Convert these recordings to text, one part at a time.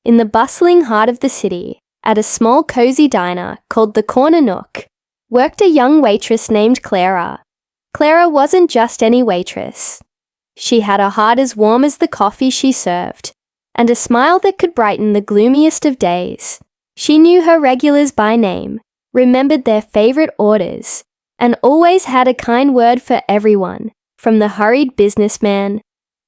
in the bustling heart of the city, at a small cozy diner called the Corner Nook, worked a young waitress named Clara. Clara wasn't just any waitress. She had a heart as warm as the coffee she served, and a smile that could brighten the gloomiest of days. She knew her regulars by name, remembered their favorite orders, and always had a kind word for everyone, from the hurried businessman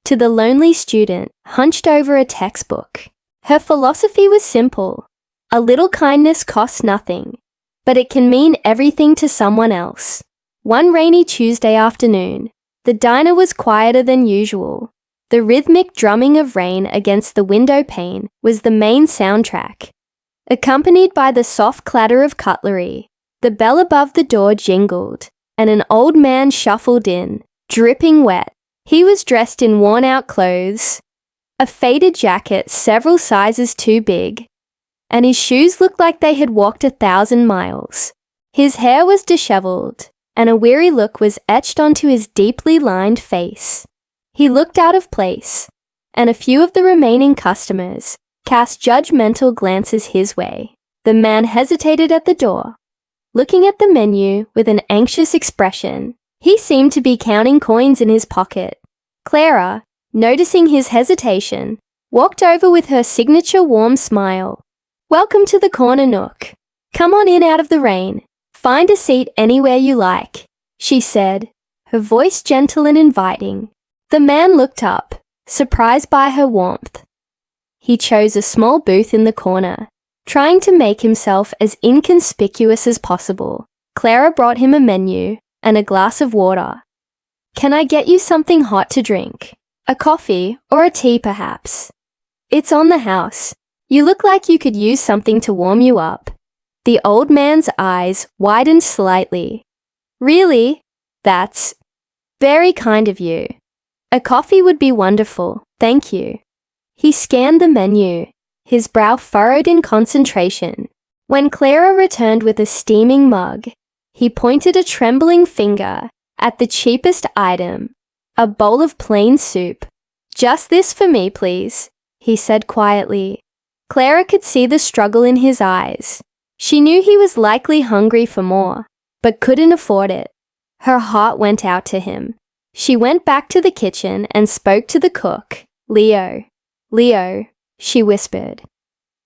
to the lonely student hunched over a textbook. Her philosophy was simple. A little kindness costs nothing, but it can mean everything to someone else. One rainy Tuesday afternoon, the diner was quieter than usual. The rhythmic drumming of rain against the window pane was the main soundtrack. Accompanied by the soft clatter of cutlery, the bell above the door jingled, and an old man shuffled in, dripping wet. He was dressed in worn-out clothes, a faded jacket several sizes too big, and his shoes looked like they had walked 1,000 miles. His hair was disheveled, and a weary look was etched onto his deeply lined face. He looked out of place, and a few of the remaining customers cast judgmental glances his way. The man hesitated at the door, looking at the menu with an anxious expression. He seemed to be counting coins in his pocket. Clara, noticing his hesitation, walked over with her signature warm smile. "Welcome to the Corner Nook. Come on in out of the rain. Find a seat anywhere you like," she said, her voice gentle and inviting. The man looked up, surprised by her warmth. He chose a small booth in the corner, trying to make himself as inconspicuous as possible. Clara brought him a menu and a glass of water. "Can I get you something hot to drink? A coffee or a tea, perhaps?" "It's on the house. You look like you could use something to warm you up." The old man's eyes widened slightly. "Really? That's very kind of you. A coffee would be wonderful, thank you." He scanned the menu, his brow furrowed in concentration. When Clara returned with a steaming mug, he pointed a trembling finger at the cheapest item, a bowl of plain soup. "Just this for me, please," he said quietly. Clara could see the struggle in his eyes. She knew he was likely hungry for more, but couldn't afford it. Her heart went out to him. She went back to the kitchen and spoke to the cook. Leo, she whispered.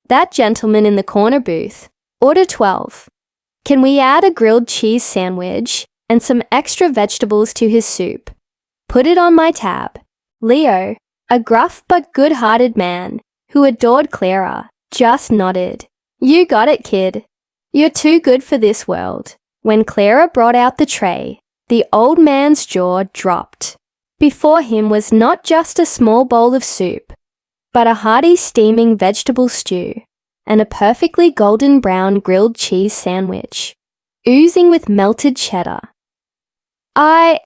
"That gentleman in the corner booth. Order 12. Can we add a grilled cheese sandwich and some extra vegetables to his soup? Put it on my tab." Leo, a gruff but good-hearted man who adored Clara, just nodded. "You got it, kid. You're too good for this world." When Clara brought out the tray, the old man's jaw dropped. Before him was not just a small bowl of soup, but a hearty steaming vegetable stew and a perfectly golden brown grilled cheese sandwich, oozing with melted cheddar. I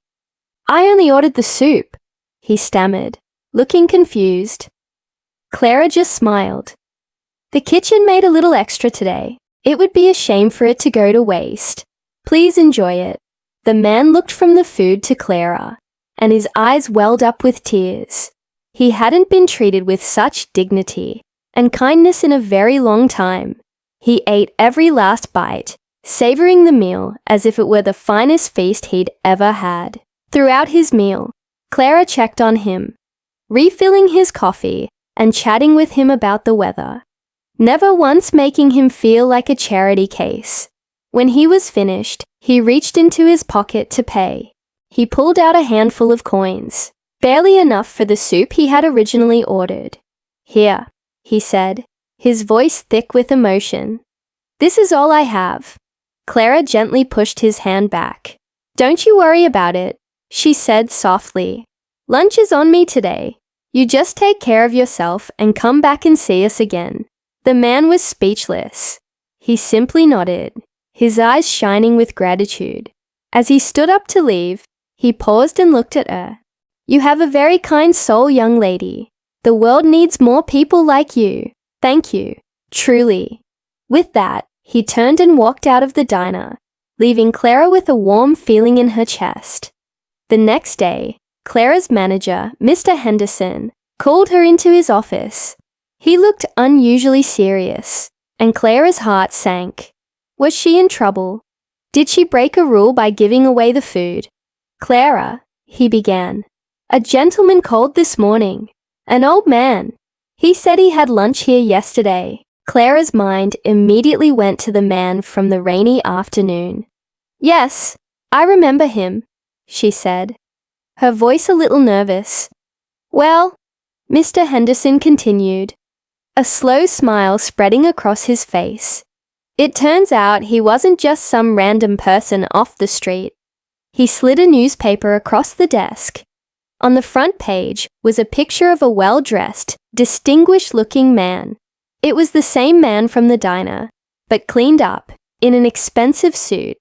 only ordered the soup," he stammered, looking confused. Clara just smiled. "The kitchen made a little extra today. It would be a shame for it to go to waste. Please enjoy it." The man looked from the food to Clara, and his eyes welled up with tears. He hadn't been treated with such dignity and kindness in a very long time. He ate every last bite, savoring the meal as if it were the finest feast he'd ever had. Throughout his meal, Clara checked on him, refilling his coffee and chatting with him about the weather, never once making him feel like a charity case. When he was finished, he reached into his pocket to pay. He pulled out a handful of coins, barely enough for the soup he had originally ordered. "Here," he said, his voice thick with emotion. "This is all I have." Clara gently pushed his hand back. "Don't you worry about it," she said softly. "Lunch is on me today. You just take care of yourself and come back and see us again." The man was speechless. He simply nodded, his eyes shining with gratitude. As he stood up to leave, he paused and looked at her. "You have a very kind soul, young lady. The world needs more people like you. Thank you, truly." With that, he turned and walked out of the diner, leaving Clara with a warm feeling in her chest. The next day, Clara's manager, Mr. Henderson, called her into his office. He looked unusually serious, and Clara's heart sank. Was she in trouble? Did she break a rule by giving away the food? "Clara," he began. "A gentleman called this morning. An old man. He said he had lunch here yesterday." Clara's mind immediately went to the man from the rainy afternoon. "Yes, I remember him," she said, her voice a little nervous. "Well," Mr. Henderson continued, a slow smile spreading across his face, "it turns out he wasn't just some random person off the street." He slid a newspaper across the desk. On the front page was a picture of a well-dressed, distinguished-looking man. It was the same man from the diner, but cleaned up, in an expensive suit.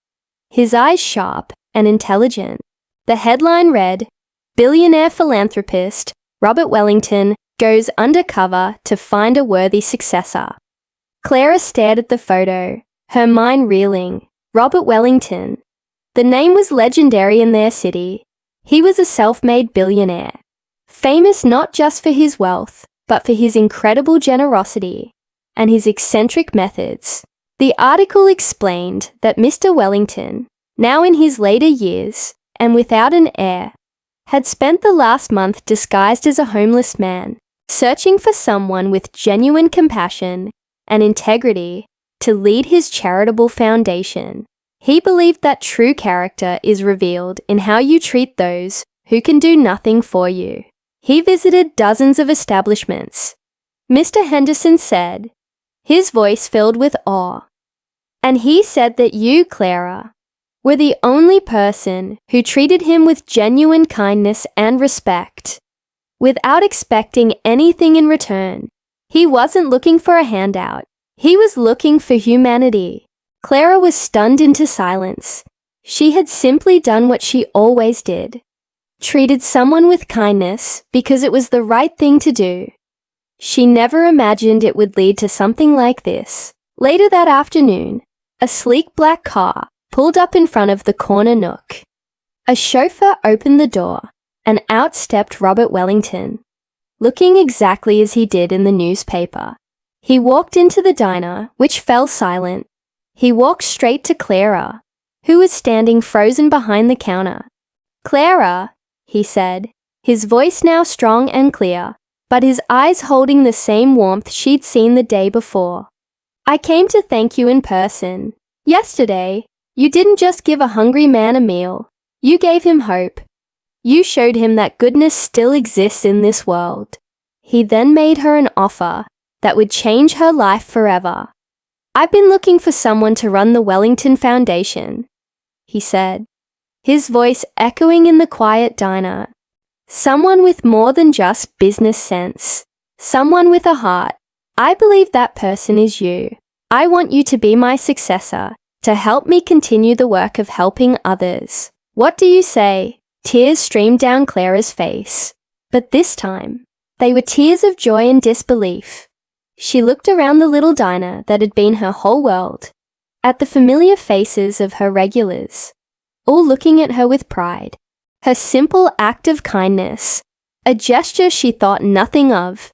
His eyes sharp and intelligent. The headline read, "Billionaire philanthropist Robert Wellington goes undercover to find a worthy successor." Clara stared at the photo, her mind reeling. Robert Wellington. The name was legendary in their city. He was a self-made billionaire, famous not just for his wealth, but for his incredible generosity and his eccentric methods. The article explained that Mr. Wellington, now in his later years and without an heir, had spent the last month disguised as a homeless man, searching for someone with genuine compassion and integrity to lead his charitable foundation. He believed that true character is revealed in how you treat those who can do nothing for you. He visited dozens of establishments. Mr. Henderson said, his voice filled with awe. And he said that you, Clara, were the only person who treated him with genuine kindness and respect, without expecting anything in return. He wasn't looking for a handout. He was looking for humanity. Clara was stunned into silence. She had simply done what she always did. Treated someone with kindness because it was the right thing to do. She never imagined it would lead to something like this. Later that afternoon, a sleek black car pulled up in front of the corner nook. A chauffeur opened the door, and out stepped Robert Wellington, looking exactly as he did in the newspaper. He walked into the diner, which fell silent. He walked straight to Clara, who was standing frozen behind the counter. "Clara," he said, his voice now strong and clear, but his eyes holding the same warmth she'd seen the day before. "I came to thank you in person. Yesterday, you didn't just give a hungry man a meal. You gave him hope. You showed him that goodness still exists in this world." He then made her an offer that would change her life forever. "I've been looking for someone to run the Wellington Foundation," he said, his voice echoing in the quiet diner. "Someone with more than just business sense. Someone with a heart. I believe that person is you. I want you to be my successor, to help me continue the work of helping others. What do you say?" Tears streamed down Clara's face. But this time, they were tears of joy and disbelief. She looked around the little diner that had been her whole world, at the familiar faces of her regulars, all looking at her with pride. Her simple act of kindness, a gesture she thought nothing of,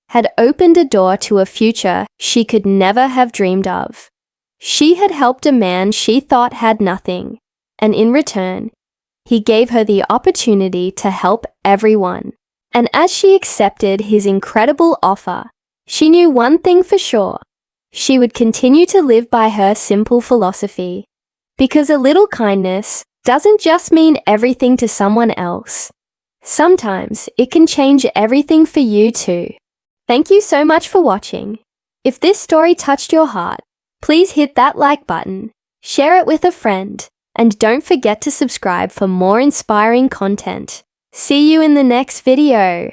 had opened a door to a future she could never have dreamed of. She had helped a man she thought had nothing, and in return, he gave her the opportunity to help everyone. And as she accepted his incredible offer, she knew one thing for sure. She would continue to live by her simple philosophy. Because a little kindness doesn't just mean everything to someone else. Sometimes it can change everything for you too. Thank you so much for watching. If this story touched your heart, please hit that like button, share it with a friend, and don't forget to subscribe for more inspiring content. See you in the next video.